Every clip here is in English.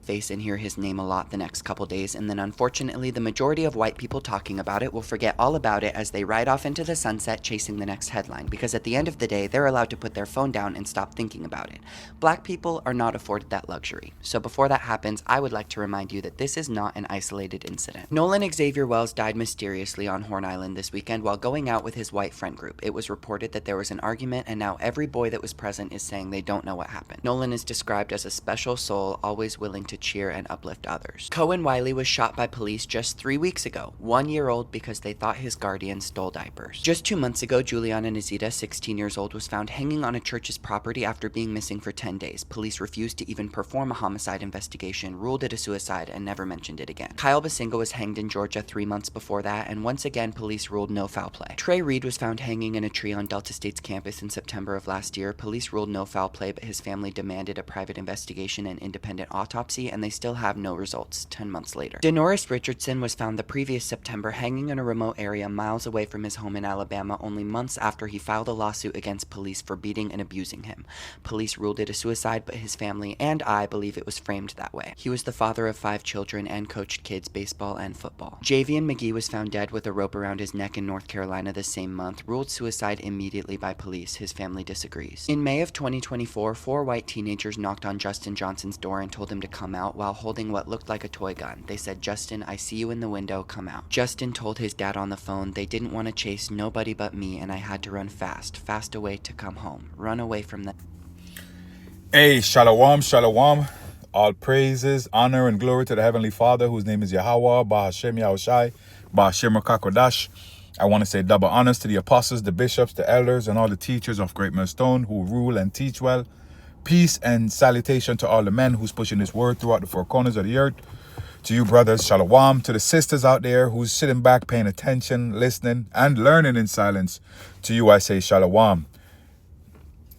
face and hear his name a lot the next couple days, and then unfortunately the majority of white people talking about it will forget all about it as they ride off into the sunset chasing the next headline, because at the end of the day they're allowed to put their phone down and stop thinking about it. Black people are not afforded that luxury. So before that happens, I would like to remind you that this is not an isolated incident. Nolan Xavier Wells died mysteriously on Horn Island this weekend while going out with his white friend group. It was reported that there was an argument, and now every boy that was present is saying they don't know what happened. Nolan is described as a special soul, always willing to cheer and uplift others. Cohen Wiley was shot by police just 3 weeks ago, 1 year old, because they thought his guardian stole diapers. Just 2 months ago, Juliana Nazita, 16 years old, was found hanging on a church's property after being missing for 10 days. Police refused to even perform a homicide investigation, ruled it a suicide, and never mentioned it again. Kyle Basinga was hanged in Georgia 3 months before that, and once again, police ruled no foul play. Trey Reed was found hanging in a tree on Delta State's campus in September of last year. Police ruled no foul play, but his family demanded a private investigation and independent autopsy, and they still have no results 10 months later. Denoris Richardson was found the previous September hanging in a remote area miles away from his home in Alabama, only months after he filed a lawsuit against police for beating and abusing him. Police ruled it a suicide, but his family and I believe it was framed that way. He was the father of 5 children and coached kids baseball and football. Javian McGee was found dead with a rope around his neck in North Carolina the same month, ruled suicide immediately by police. His family disagrees. In May of 2024, 4 white teenagers knocked on Justin Johnson's door and told him to come out while holding what looked like a toy gun. They said, "Justin, I see you in the window, come out." Justin told his dad on the phone, "They didn't want to chase nobody but me, and I had to run fast away to come home. Run away from them." Hey, shalom, shalom. All praises, honor, and glory to the Heavenly Father, whose name is Yahweh, Bahashem Yahushai, Bahashem Rakakodash. I want to say double honors to the apostles, the bishops, the elders, and all the teachers of Great Millstone who rule and teach well. Peace and salutation to all the men who's pushing this word throughout the 4 corners of the earth. To you brothers, shalom. To the sisters out there who's sitting back, paying attention, listening, and learning in silence. To you I say shalom.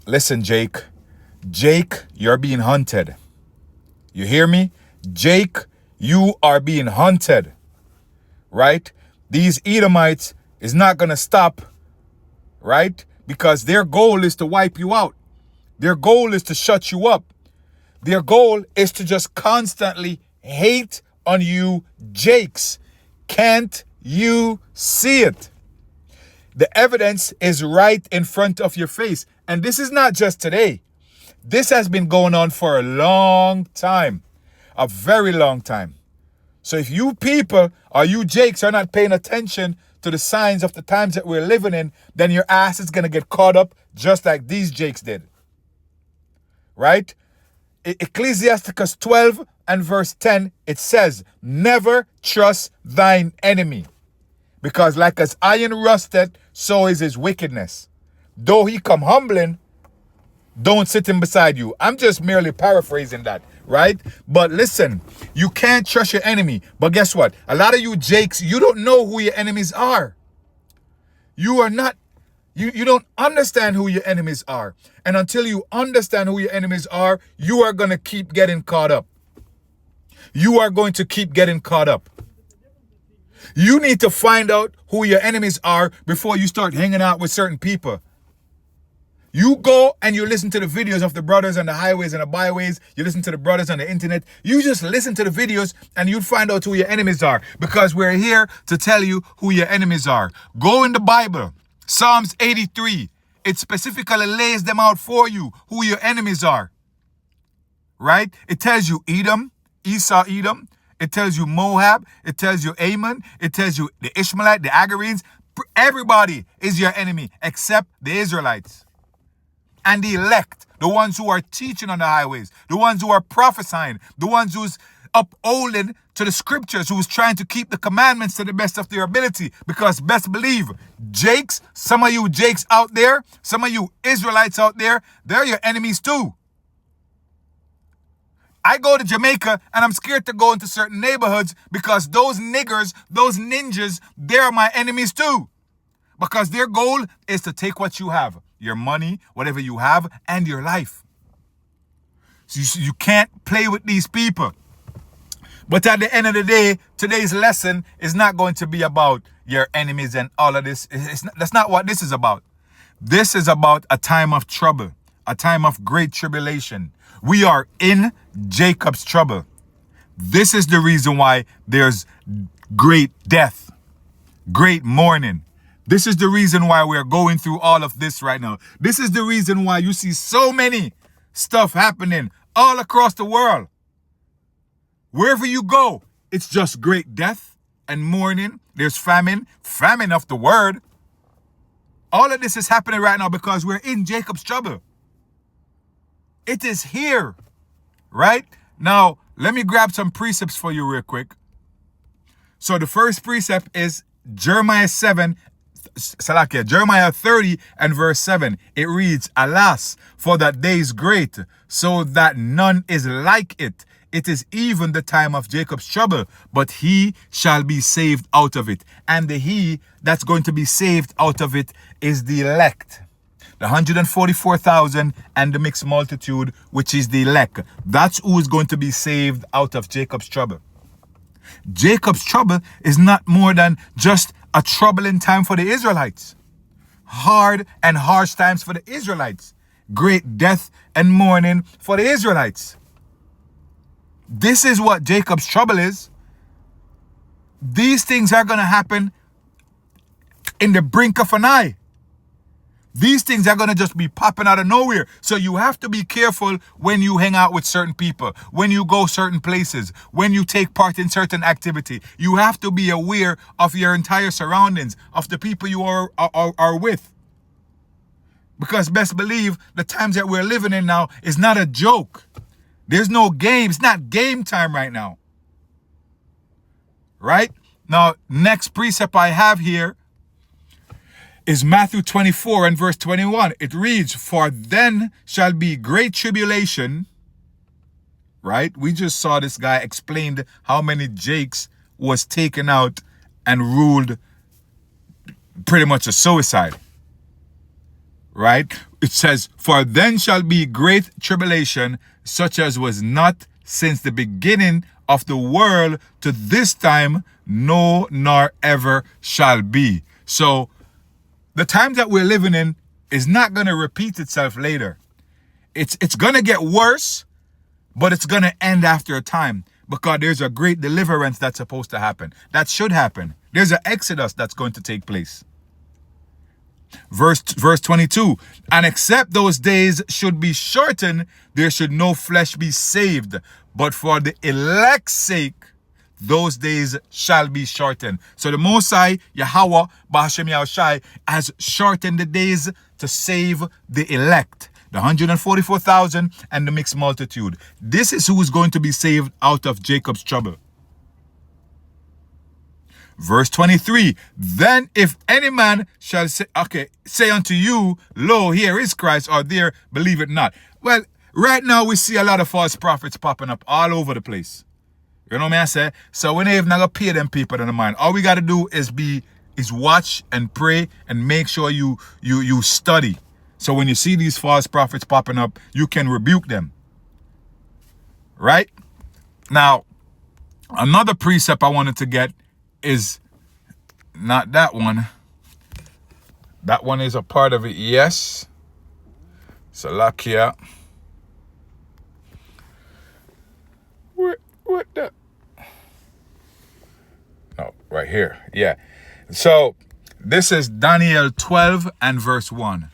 Listen, Jake, you're being hunted. You hear me? Jake, you are being hunted, right? These Edomites is not going to stop, right? Because their goal is to wipe you out. Their goal is to shut you up. Their goal is to just constantly hate on you, Jakes. Can't you see it? The evidence is right in front of your face. And this is not just today. This has been going on for a long time, a very long time. So if you people or you Jakes are not paying attention to the signs of the times that we're living in, then your ass is going to get caught up just like these Jakes did. Right? Ecclesiasticus 12 and verse 10, it says, "Never trust thine enemy, because like as iron rusted, so is his wickedness. Though he come humbling, don't sit him beside you." I'm just merely paraphrasing that, right? But listen, you can't trust your enemy. But guess what? A lot of you Jakes, you don't know who your enemies are. You are not, you don't understand who your enemies are. And until you understand who your enemies are, you are going to keep getting caught up. You are going to keep getting caught up. You need to find out who your enemies are before you start hanging out with certain people. You go and you listen to the videos of the brothers on the highways and the byways. You listen to the brothers on the internet. You just listen to the videos and you'll find out who your enemies are, because we're here to tell you who your enemies are. Go in the Bible, Psalms 83. It specifically lays them out for you, who your enemies are. Right? It tells you Edom, Esau, Edom. It tells you Moab. It tells you Ammon. It tells you the Ishmaelite, the Agarenes. Everybody is your enemy except the Israelites. And the elect, the ones who are teaching on the highways, the ones who are prophesying, the ones who's upholding to the scriptures, who's trying to keep the commandments to the best of their ability. Because best believe, Jakes, some of you Jakes out there, some of you Israelites out there, they're your enemies too. I go to Jamaica and I'm scared to go into certain neighborhoods because those niggers, those ninjas, they're my enemies too. Because their goal is to take what you have. Your money, whatever you have, and your life. So you can't play with these people. But at the end of the day, today's lesson is not going to be about your enemies and all of this. That's not what this is about. This is about a time of trouble, a time of great tribulation. We are in Jacob's trouble. This is the reason why there's great death, great mourning. This is the reason why we're going through all of this right now. This is the reason why you see so many stuff happening all across the world. Wherever you go, it's just great death and mourning. There's famine of the word. All of this is happening right now because we're in Jacob's trouble. It is here, right? Now, let me grab some precepts for you real quick. So the first precept is Jeremiah 30 and verse 7. It reads, Alas, for that day is great, so that none is like it. It is even the time of Jacob's trouble, but he shall be saved out of it. And the he that's going to be saved out of it is the elect. The 144,000 and the mixed multitude, which is the elect. That's who is going to be saved out of Jacob's trouble. Jacob's trouble is not more than just a troubling time for the Israelites. Hard and harsh times for the Israelites. Great death and mourning for the Israelites. This is what Jacob's trouble is. These things are going to happen in the brink of an eye. These things are going to just be popping out of nowhere. So you have to be careful when you hang out with certain people, when you go certain places, when you take part in certain activity. You have to be aware of your entire surroundings, of the people you are with. Because best believe the times that we're living in now is not a joke. There's no game. It's not game time right now. Right? Now, next precept I have here is Matthew 24 and verse 21. It reads, For then shall be great tribulation. Right? We just saw this guy explained how many Jakes was taken out and ruled pretty much a suicide. Right? It says, For then shall be great tribulation, such as was not since the beginning of the world to this time, no, nor ever shall be. So, the time that we're living in is not going to repeat itself later. It's going to get worse, but it's going to end after a time because there's a great deliverance that's supposed to happen. That should happen. There's an exodus that's going to take place. Verse 22, and except those days should be shortened, there should no flesh be saved. But for the elect's sake, those days shall be shortened. So the Most High, Yahweh, Bahashem Yahushai, has shortened the days to save the elect. The 144,000 and the mixed multitude. This is who is going to be saved out of Jacob's trouble. Verse 23, then if any man shall say unto you, Lo, here is Christ, or there, believe it not. Well, right now we see a lot of false prophets popping up all over the place. You know what I say? So we ain't even gonna pay them people in the mind. All we gotta do is watch and pray and make sure you study. So when you see these false prophets popping up, you can rebuke them. Right? Now, another precept I wanted to get is not that one. That one is a part of it, yes. Salakia. What the? No, right here. Yeah. So this is Daniel 12 and verse 1.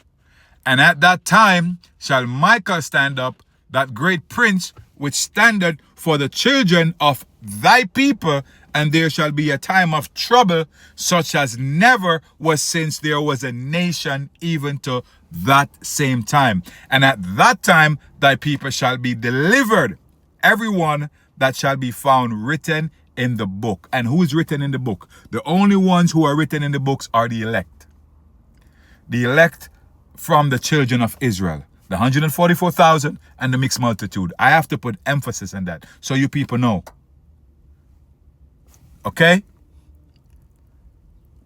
And at that time shall Michael stand up, that great prince, which standeth for the children of thy people, and there shall be a time of trouble, such as never was since there was a nation, even to that same time. And at that time thy people shall be delivered, everyone that shall be found written in the book. And who is written in the book? The only ones who are written in the books are the elect. The elect from the children of Israel. The 144,000 and the mixed multitude. I have to put emphasis on that so you people know. Okay?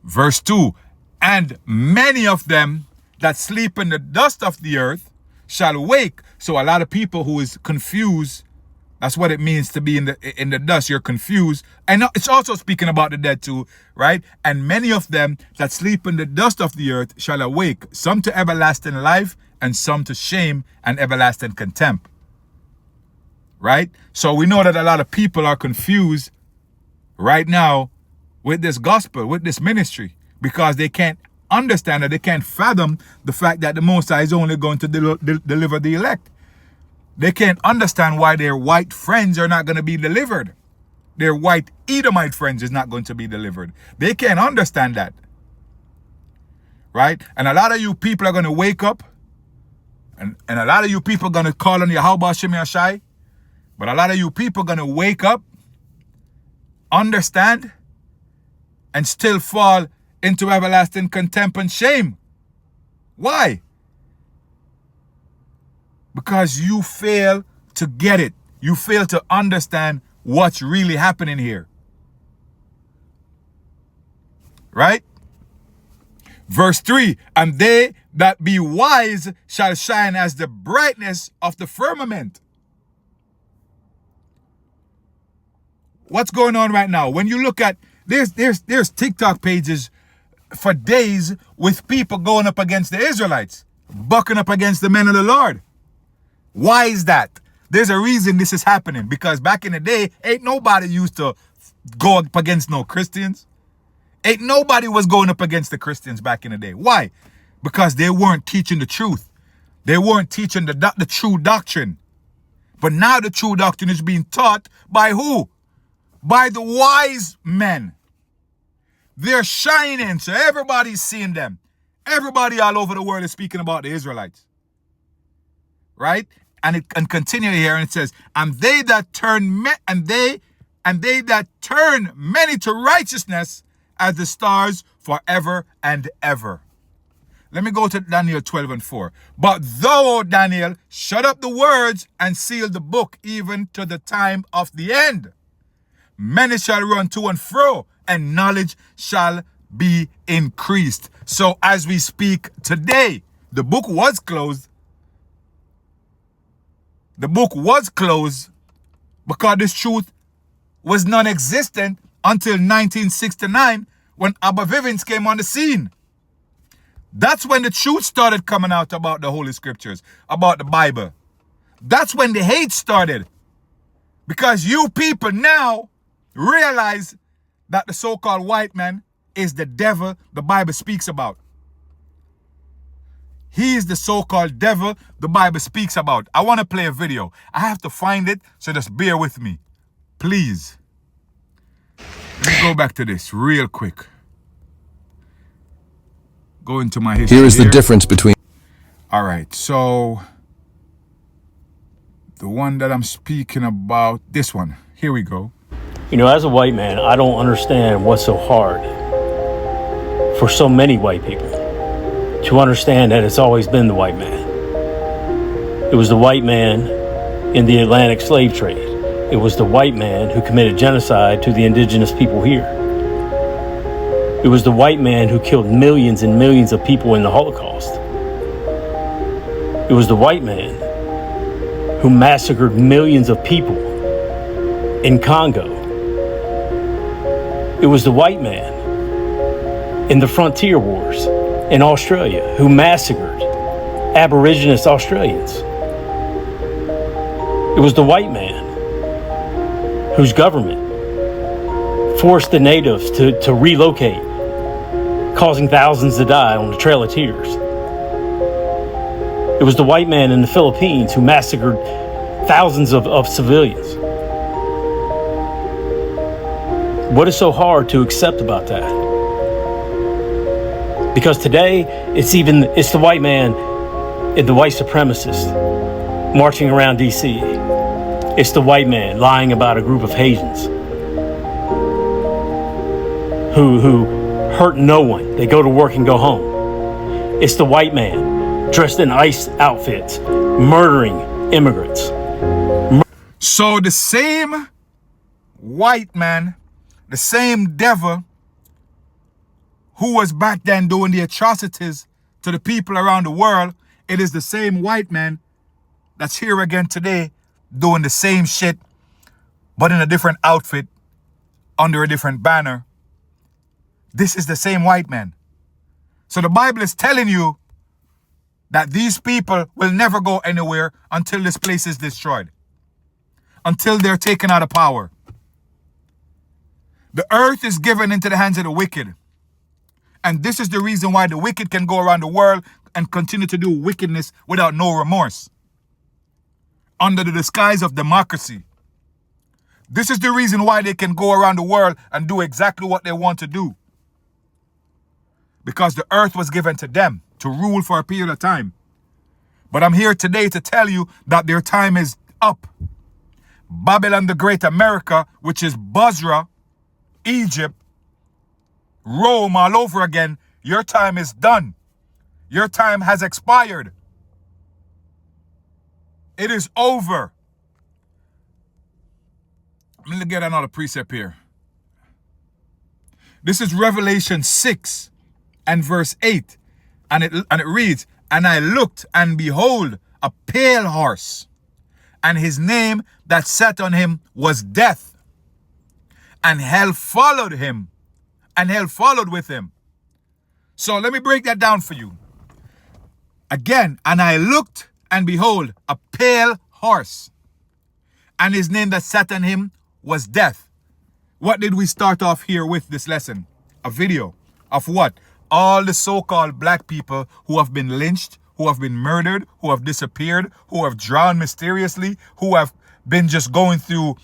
Verse 2. And many of them that sleep in the dust of the earth shall wake. So a lot of people who is confused, that's what it means to be in the dust. You're confused. And it's also speaking about the dead too, right? And many of them that sleep in the dust of the earth shall awake, some to everlasting life and some to shame and everlasting contempt. right? So we know that a lot of people are confused right now with this gospel, with this ministry, because they can't understand that, they can't fathom the fact that the Most High is only going to deliver the elect. They can't understand why their white friends are not going to be delivered. Their white Edomite friends is not going to be delivered. They can't understand that. Right? And a lot of you people are going to wake up, and a lot of you people are going to call on Yahweh Shem Yashai, but a lot of you people are going to wake up, understand, and still fall into everlasting contempt and shame. Why? Because you fail to get it. You fail to understand what's really happening here. Right? Verse 3, and they that be wise shall shine as the brightness of the firmament. What's going on right now? When you look at, there's TikTok pages for days with people going up against the Israelites, bucking up against the men of the Lord. Why is that? There's a reason this is happening, because back in the day, ain't nobody used to go up against no Christians. Ain't nobody was going up against the Christians back in the day. Why? Because they weren't teaching the truth. They weren't teaching the true doctrine. But now the true doctrine is being taught by who? By the wise men. They're shining, so everybody's seeing them. Everybody all over the world is speaking about the Israelites. Right? And it can continue here, and it says, and they that turn many to righteousness as the stars forever and ever. Let me go to Daniel 12:4. But thou, O Daniel, shut up the words and seal the book even to the time of the end. Many shall run to and fro, and knowledge shall be increased. So as we speak today, the book was closed. The book was closed because this truth was non-existent until 1969 when Abba Vivens came on the scene. That's when the truth started coming out about the Holy Scriptures, about the Bible. That's when the hate started. Because you people now realize that the so-called white man is the devil the Bible speaks about. He is the so-called devil the Bible speaks about. I want to play a video. I have to find it, so just bear with me. Please. Let me go back to this real quick. Go into my history. Here is the difference between... All right, so the one that I'm speaking about, this one. Here we go. You know, as a white man, I don't understand what's so hard for so many white people to understand that it's always been the white man. It was the white man in the Atlantic slave trade. It was the white man who committed genocide to the indigenous people here. It was the white man who killed millions and millions of people in the Holocaust. It was the white man who massacred millions of people in Congo. It was the white man in the frontier wars in Australia who massacred Aboriginous Australians. It was the white man whose government forced the natives to relocate, causing thousands to die on the Trail of Tears. It was the white man in the Philippines who massacred thousands of civilians. What is so hard to accept about that? Because today, it's the white man, the white supremacist, marching around D.C. It's the white man lying about a group of Haitians who hurt no one. They go to work and go home. It's the white man dressed in ICE outfits, murdering immigrants. So the same white man, the same devil who was back then doing the atrocities to the people around the world, it is the same white man that's here again today doing the same shit, but in a different outfit, under a different banner. This is the same white man. So the Bible is telling you that these people will never go anywhere until this place is destroyed. until they're taken out of power. The earth is given into the hands of the wicked. And this is the reason why the wicked can go around the world and continue to do wickedness without no remorse, under the disguise of democracy. This is the reason why they can go around the world and do exactly what they want to do. Because the earth was given to them to rule for a period of time. But I'm here today to tell you that their time is up. Babylon the Great, America, which is Basra, Egypt, Rome all over again, your time is done. Your time has expired. It is over. Let me get another precept here. This is Revelation 6 and verse 8. And it reads, "And I looked, and behold, a pale horse, and his name that sat on him was Death. And hell followed him, and hell followed with him." So let me break that down for you. Again, "And I looked, and behold, a pale horse, and his name that sat on him was Death." What did we start off here with this lesson? A video of what? All the so-called black people who have been lynched, who have been murdered, who have disappeared, who have drowned mysteriously, who have been just going through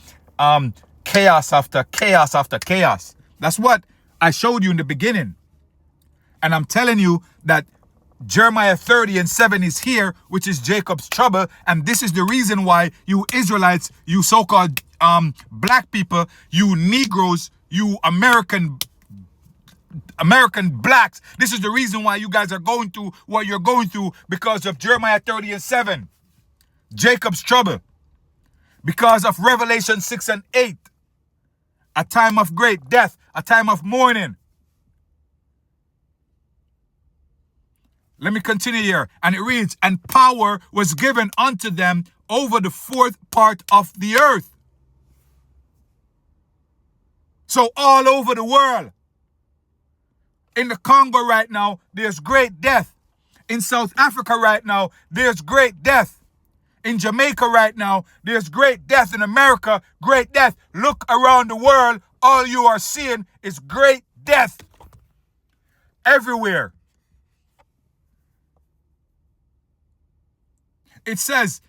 chaos after chaos after chaos. That's what I showed you in the beginning. And I'm telling you that Jeremiah 30 and 7 is here, which is Jacob's trouble. And this is the reason why you Israelites, you so-called black people, you Negroes, you American blacks, this is the reason why you guys are going through what you're going through, because of Jeremiah 30 and 7. Jacob's trouble. Because of Revelation 6 and 8. A time of great death, a time of mourning. Let me continue here. And it reads, "And power was given unto them over the fourth part of the earth." So all over the world. In the Congo right now, there's great death. In South Africa right now, there's great death. In Jamaica right now, there's great death. In America, great death. Look around the world, all you are seeing is great death. Everywhere. It says,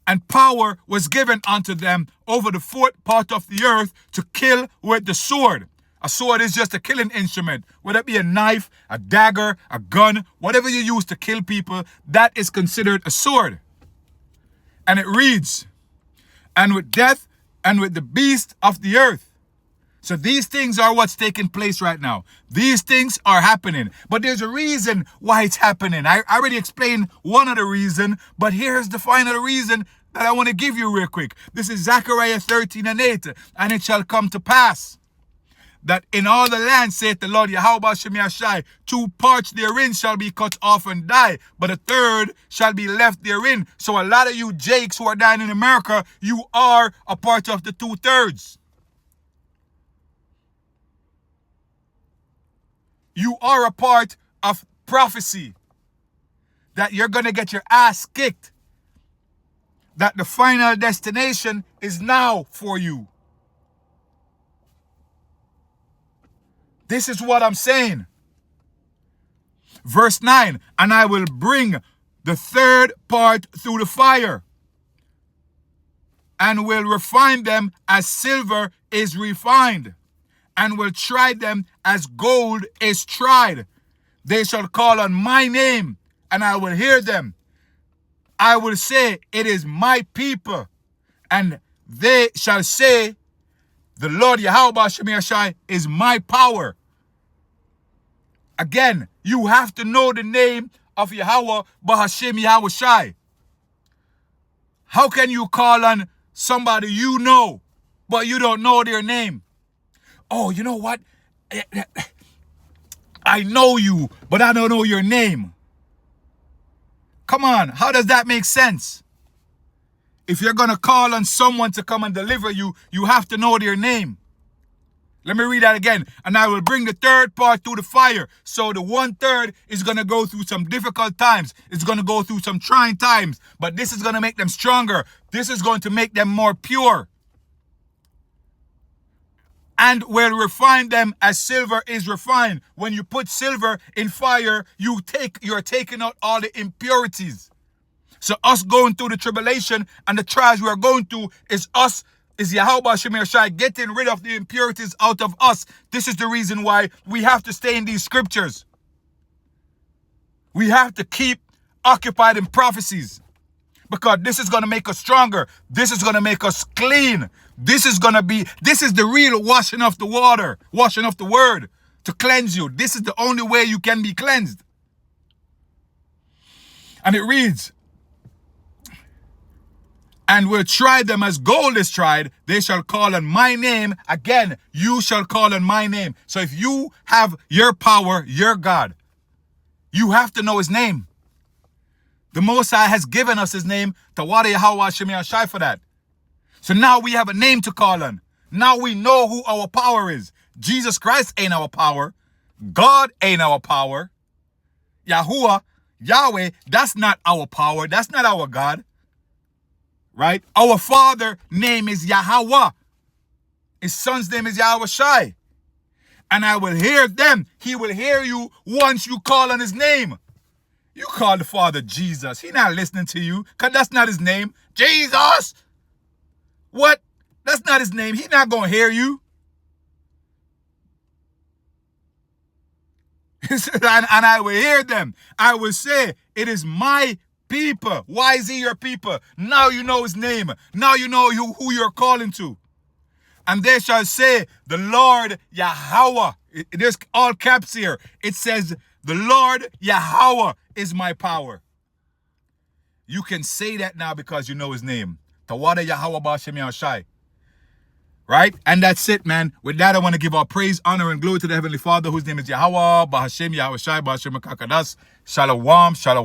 "And power was given unto them over the fourth part of the earth to kill with the sword." A sword is just a killing instrument. Whether it be a knife, a dagger, a gun, whatever you use to kill people, that is considered a sword. And it reads, "And with death, and with the beast of the earth." So these things are what's taking place right now. These things are happening. But there's a reason why it's happening. I already explained one of the reasons, but here's the final reason that I want to give you real quick. This is Zechariah 13 and 8. "And it shall come to pass, that in all the land, saith the Lord Yahweh Shem Yashai, 2 parts therein shall be cut off and die, but a third shall be left therein." So a lot of you Jakes who are dying in America, you are a part of the 2/3. You are a part of prophecy. That you're going to get your ass kicked. That the final destination is now for you. This is what I'm saying. Verse 9, "And I will bring the third part through the fire, and will refine them as silver is refined, and will try them as gold is tried. They shall call on my name, and I will hear them. I will say, it is my people, and they shall say, the Lord Yahweh Shem Yashai is my power." Again, you have to know the name of Yahweh Bahashem Yahweh Shai. How can you call on somebody you know, but you don't know their name? "Oh, you know what? I know you, but I don't know your name." Come on, how does that make sense? If you're going to call on someone to come and deliver you, you have to know their name. Let me read that again. And I will bring the third part through the fire. So the 1/3 is going to go through some difficult times. It's going to go through some trying times. But this is going to make them stronger. This is going to make them more pure. And will refine them as silver is refined. When you put silver in fire, you're taking out all the impurities. So us going through the tribulation and the trials we are going through is Yahweh Shemir Shai getting rid of the impurities out of us. This is the reason why we have to stay in these scriptures. We have to keep occupied in prophecies. Because this is going to make us stronger. This is going to make us clean. This is the real washing of the water, washing of the word to cleanse you. This is the only way you can be cleansed. And it reads, and will try them as gold is tried. They shall call on my name. Again, you shall call on my name. So if you have your power, your God, you have to know his name. The Most High has given us his name, Tawada Yahweh Shemir Shai, for that. So now we have a name to call on. Now we know who our power is. Jesus Christ ain't our power. God ain't our power. Yahuwah, Yahweh, that's not our power. That's not our God. Right? Our Father name is Yahweh. His son's name is Yahweh Shai. And I will hear them. He will hear you once you call on his name. You call the Father Jesus. He not listening to you because that's not his name. Jesus! What? That's not his name. He not going to hear you. And I will hear them. I will say, it is my people. Why is he your people? Now you know his name. Now you know who you're calling to. And they shall say, the Lord Yahweh. There's all caps here. It says, the Lord Yahweh is my power. You can say that now because you know his name. Tawada Yahweh Ba'ashem Yahushai. Right? And that's it, man. With that, I want to give all praise, honor, and glory to the Heavenly Father, whose name is Yahweh Ba'ashem Yahushai Ba'ashem Kakadas. Shalom, shalom.